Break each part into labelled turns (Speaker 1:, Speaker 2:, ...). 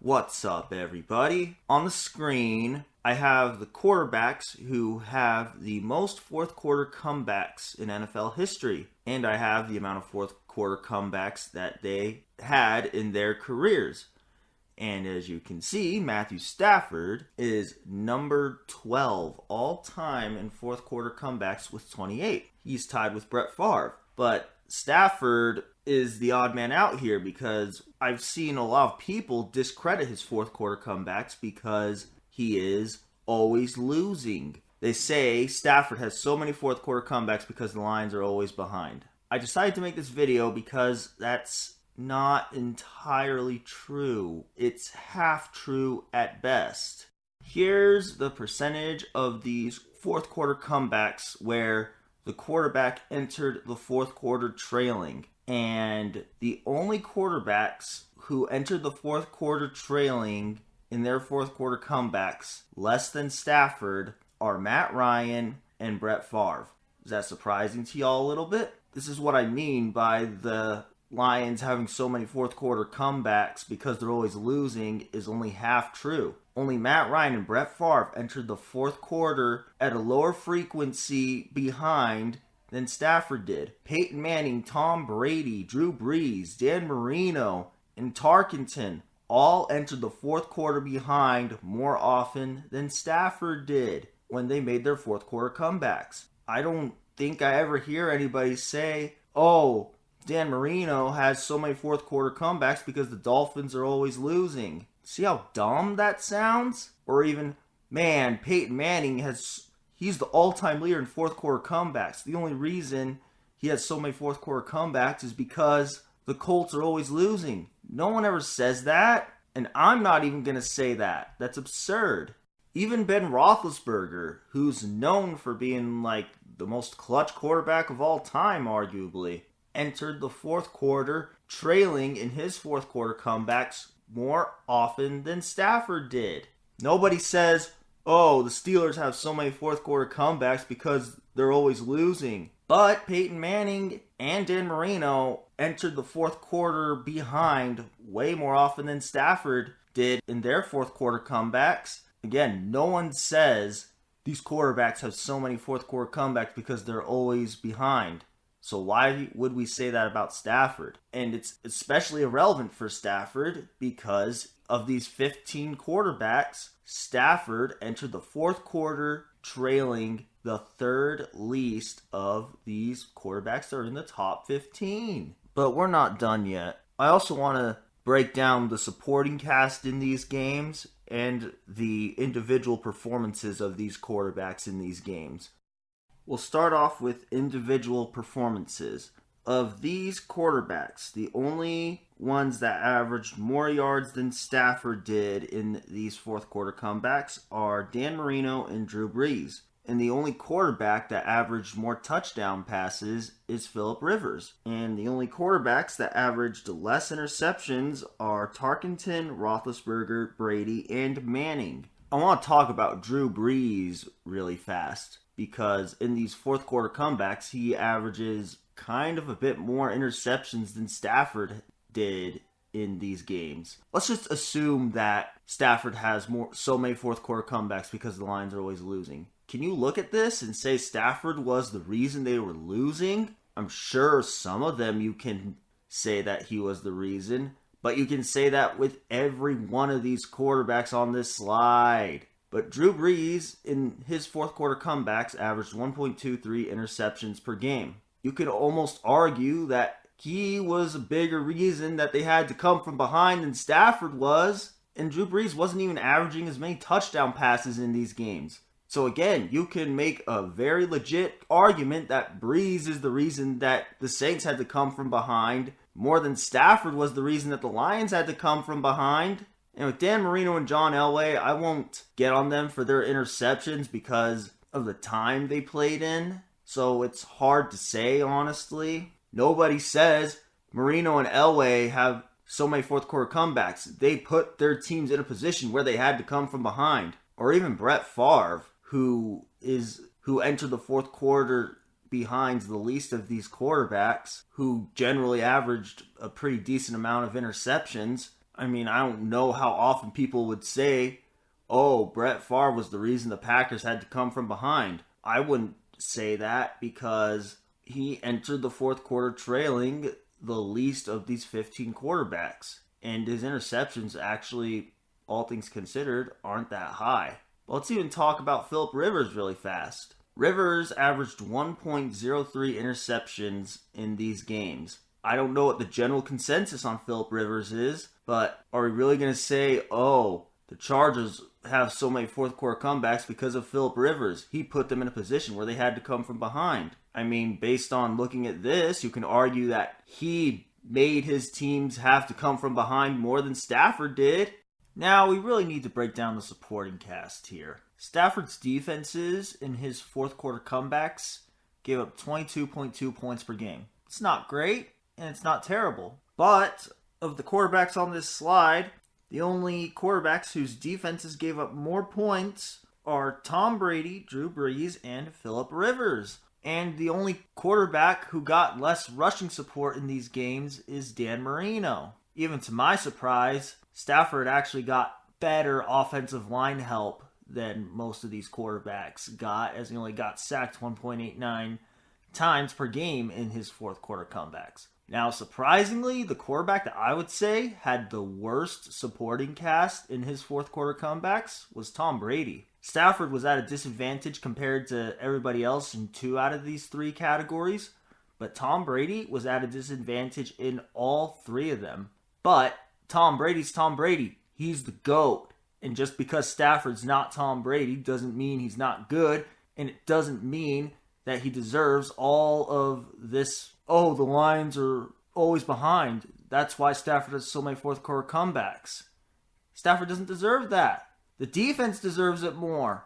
Speaker 1: What's up, everybody? On the screen, I have the quarterbacks who have the most fourth quarter comebacks in NFL history, and I have the amount of fourth quarter comebacks that they had in their careers. And as you can see, Matthew Stafford is number 12 all time in fourth quarter comebacks with 28. He's tied with Brett Favre. But Stafford is the odd man out here because I've seen a lot of people discredit his fourth quarter comebacks because he is always losing. They say Stafford has so many fourth quarter comebacks because the Lions are always behind. I decided to make this video because that's not entirely true. It's half true at best. Here's the percentage of these fourth quarter comebacks where the quarterback entered the fourth quarter trailing. And the only quarterbacks who entered the fourth quarter trailing in their fourth quarter comebacks less than Stafford are Matt Ryan and Brett Favre. Is that surprising to y'all a little bit? This is what I mean by the Lions having so many fourth quarter comebacks because they're always losing is only half true. Only Matt Ryan and Brett Favre entered the fourth quarter at a lower frequency behind than Stafford did. Peyton Manning, Tom Brady, Drew Brees, Dan Marino, and Tarkenton all entered the fourth quarter behind more often than Stafford did when they made their fourth quarter comebacks. I don't think I ever hear anybody say, oh, Dan Marino has so many fourth quarter comebacks because the Dolphins are always losing. See how dumb that sounds? Or even, man, Peyton Manning he's the all-time leader in fourth quarter comebacks. The only reason he has so many fourth quarter comebacks is because the Colts are always losing. No one ever says that, and I'm not even going to say that. That's absurd. Even Ben Roethlisberger, who's known for being like the most clutch quarterback of all time, arguably, entered the fourth quarter trailing in his fourth quarter comebacks more often than Stafford did. Nobody says, oh, the Steelers have so many fourth quarter comebacks because they're always losing. But Peyton Manning and Dan Marino entered the fourth quarter behind way more often than Stafford did in their fourth quarter comebacks. Again, no one says these quarterbacks have so many fourth quarter comebacks because they're always behind. So why would we say that about Stafford? And it's especially irrelevant for Stafford because of these 15 quarterbacks, Stafford entered the fourth quarter trailing the third least of these quarterbacks that are in the top 15. But we're not done yet. I also want to break down the supporting cast in these games and the individual performances of these quarterbacks in these games. We'll start off with individual performances. Of these quarterbacks, the only ones that averaged more yards than Stafford did in these fourth quarter comebacks are Dan Marino and Drew Brees. And the only quarterback that averaged more touchdown passes is Phillip Rivers. And the only quarterbacks that averaged less interceptions are Tarkenton, Roethlisberger, Brady, and Manning. I want to talk about Drew Brees really fast, because in these fourth quarter comebacks, he averages kind of a bit more interceptions than Stafford did in these games. Let's just assume that Stafford has so many fourth quarter comebacks because the Lions are always losing. Can you look at this and say Stafford was the reason they were losing? I'm sure some of them you can say that he was the reason, but you can say that with every one of these quarterbacks on this slide. But Drew Brees, in his fourth quarter comebacks, averaged 1.23 interceptions per game. You could almost argue that he was a bigger reason that they had to come from behind than Stafford was. And Drew Brees wasn't even averaging as many touchdown passes in these games. So again, you can make a very legit argument that Brees is the reason that the Saints had to come from behind more than Stafford was the reason that the Lions had to come from behind. And with Dan Marino and John Elway, I won't get on them for their interceptions because of the time they played in. So it's hard to say, honestly. Nobody says Marino and Elway have so many fourth quarter comebacks. They put their teams in a position where they had to come from behind. Or even Brett Favre, who entered the fourth quarter behind the least of these quarterbacks, who generally averaged a pretty decent amount of interceptions. I mean, I don't know how often people would say, oh, Brett Favre was the reason the Packers had to come from behind. I wouldn't say that because he entered the fourth quarter trailing the least of these 15 quarterbacks. And his interceptions actually, all things considered, aren't that high. But let's even talk about Philip Rivers really fast. Rivers averaged 1.03 interceptions in these games. I don't know what the general consensus on Philip Rivers is, but are we really going to say, oh, the Chargers have so many fourth quarter comebacks because of Philip Rivers? He put them in a position where they had to come from behind. I mean, based on looking at this, you can argue that he made his teams have to come from behind more than Stafford did. Now, we really need to break down the supporting cast here. Stafford's defenses in his fourth quarter comebacks gave up 22.2 points per game. It's not great, and it's not terrible. But of the quarterbacks on this slide, the only quarterbacks whose defenses gave up more points are Tom Brady, Drew Brees, and Philip Rivers. And the only quarterback who got less rushing support in these games is Dan Marino. Even to my surprise, Stafford actually got better offensive line help than most of these quarterbacks got, as he only got sacked 1.89 times per game in his fourth quarter comebacks. Now, surprisingly, the quarterback that I would say had the worst supporting cast in his fourth quarter comebacks was Tom Brady. Stafford was at a disadvantage compared to everybody else in 2 out of these 3 categories, but Tom Brady was at a disadvantage in all 3 of them. But Tom Brady's Tom Brady. He's the GOAT. And just because Stafford's not Tom Brady doesn't mean he's not good, and it doesn't mean that he deserves all of this, oh, the Lions are always behind. That's why Stafford has so many fourth quarter comebacks. Stafford doesn't deserve that. The defense deserves it more.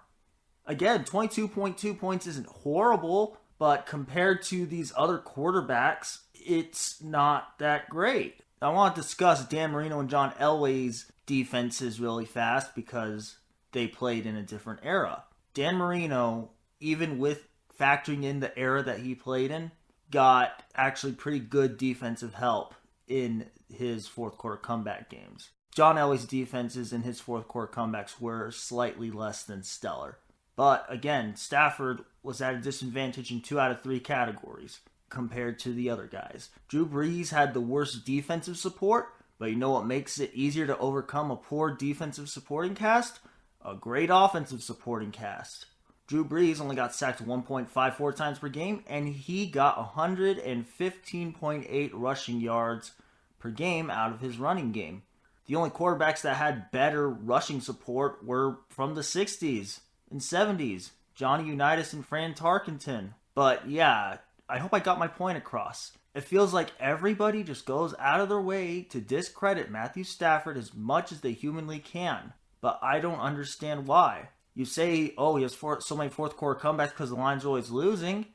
Speaker 1: Again, 22.2 points isn't horrible, but compared to these other quarterbacks, it's not that great. I want to discuss Dan Marino and John Elway's defenses really fast because they played in a different era. Dan Marino, even with factoring in the era that he played in, got actually pretty good defensive help in his fourth quarter comeback games. John Elway's defenses in his fourth quarter comebacks were slightly less than stellar. But again, Stafford was at a disadvantage in 2 out of 3 categories compared to the other guys. Drew Brees had the worst defensive support, but you know what makes it easier to overcome a poor defensive supporting cast? A great offensive supporting cast. Drew Brees only got sacked 1.54 times per game, and he got 115.8 rushing yards per game out of his running game. The only quarterbacks that had better rushing support were from the 60s and 70s, Johnny Unitas and Fran Tarkenton. But yeah, I hope I got my point across. It feels like everybody just goes out of their way to discredit Matthew Stafford as much as they humanly can. But I don't understand why. You say, oh, he has so many fourth quarter comebacks because the Lions are always losing.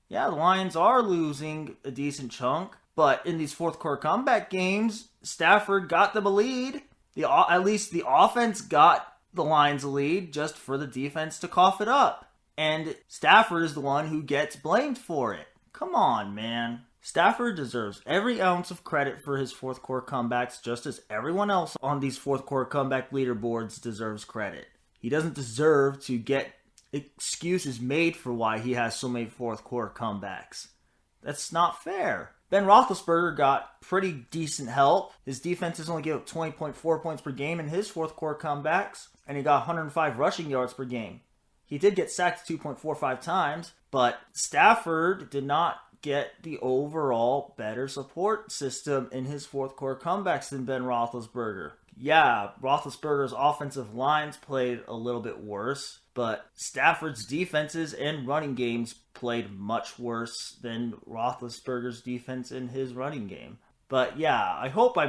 Speaker 1: Yeah, the Lions are losing a decent chunk. But in these fourth quarter comeback games, Stafford got them a lead. At least the offense got the Lions a lead just for the defense to cough it up. And Stafford is the one who gets blamed for it. Come on, man. Stafford deserves every ounce of credit for his fourth quarter comebacks, just as everyone else on these fourth quarter comeback leaderboards deserves credit. He doesn't deserve to get excuses made for why he has so many fourth quarter comebacks. That's not fair. Ben Roethlisberger got pretty decent help. His defenses only gave up 20.4 points per game in his fourth quarter comebacks, and he got 105 rushing yards per game. He did get sacked 2.45 times, but Stafford did not get the overall better support system in his fourth quarter comebacks than Ben Roethlisberger. Yeah, Roethlisberger's offensive lines played a little bit worse, but Stafford's defenses and running games played much worse than Roethlisberger's defense in his running game. But yeah, I hope I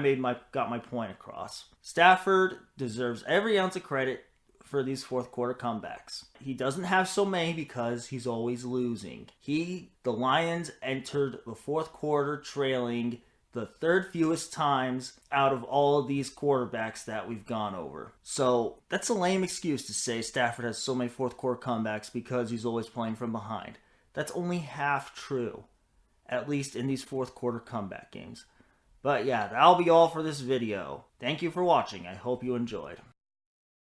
Speaker 1: got my point across. Stafford deserves every ounce of credit for these fourth quarter comebacks. He doesn't have so many because he's always losing. The Lions entered the fourth quarter trailing the third fewest times out of all of these quarterbacks that we've gone over. So that's a lame excuse to say Stafford has so many fourth quarter comebacks because he's always playing from behind. That's only half true, at least in these fourth quarter comeback games. But yeah, that'll be all for this video. Thank you for watching. I hope you enjoyed.